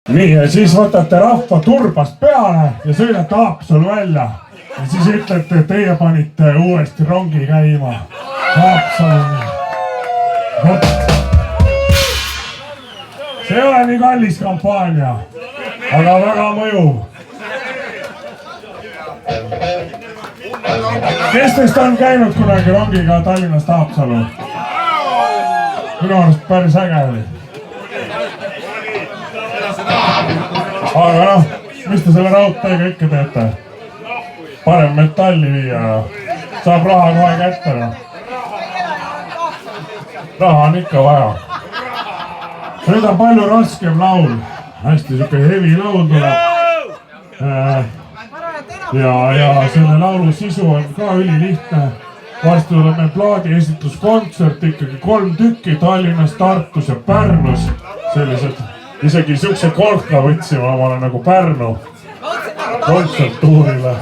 nii, ja siis võtate rahva turbast peale ja sõidate Haapsalu välja. Ja siis ütlete, et teie panite uuesti rongi käima Haapsaluni. See ei ole nii kallis kampaania, aga väga mõjuv. Kes teist on käinud kunagi rongiga Tallinnast Haapsalu? Minu arust päris äge oli. Aga noh, mis te selle raudteega ikka teete? Parem metalli viia ja saab raha kohe kätte. Raha on ikka vaja. Nüüd on palju raskem laul. Hästi siuke heavy laul tuleb. Ja selle laulu sisu on ka ülilihtne. Varsti tuleb meil plaadi esitluskontsert, ikkagi 3 tükki Tallinnas, Tartus ja Pärnus. Sellised, isegi siukse kolka võtsime omale nagu Pärnu kontserttuurile.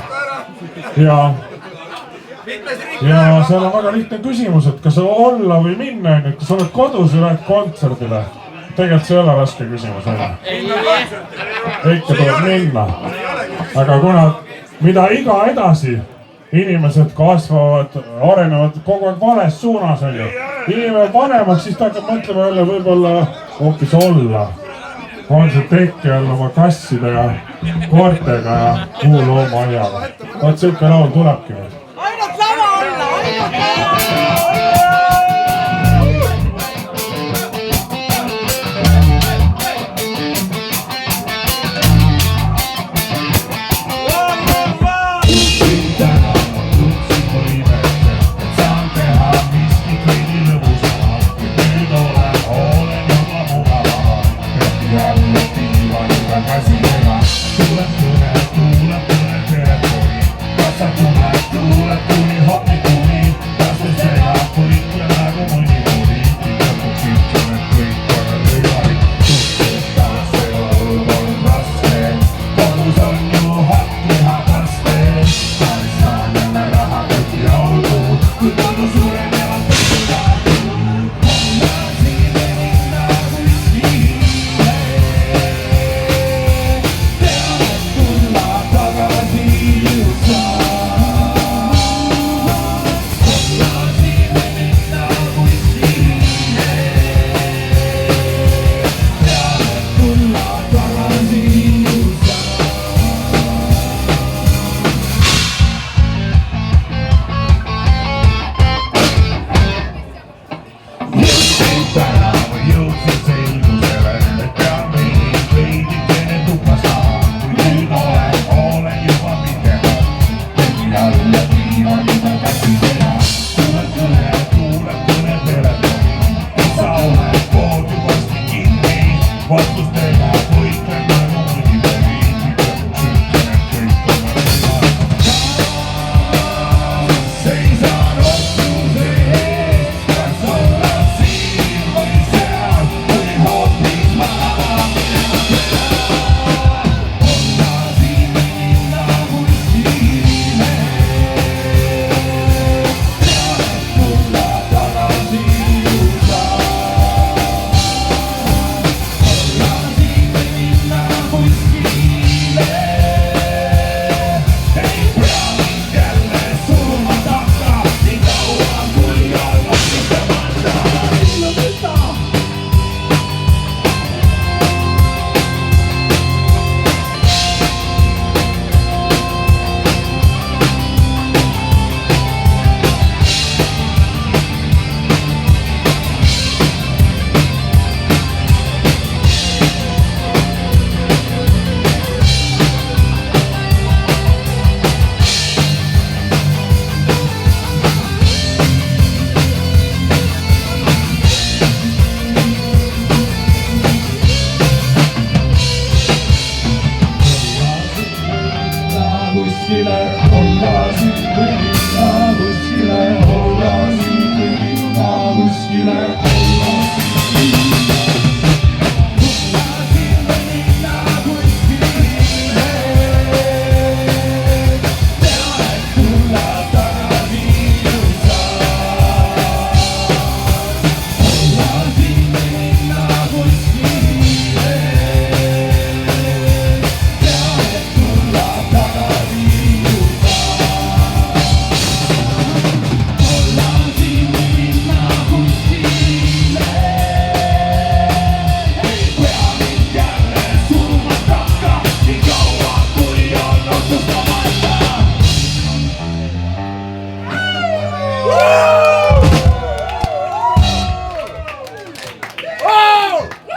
Ja seal on väga lihtne küsimus, et kas olla või minna, kas oled kodus või lähed kontserdile. Tegelikult see ei ole raske küsimus. Ikka tuleb minna. Aga kuna mida iga edasi inimesed kasvavad, arenevad kogu aeg vales suunas. Inimene vanemaks, siis ta hakkab mõtlema jälle võib-olla hoopis olla. On see tekki all oma kasside ja koortega ja muu loomaaiaga. Vaat siuke laul tulebki. Ainult lava olla, ainult lava! What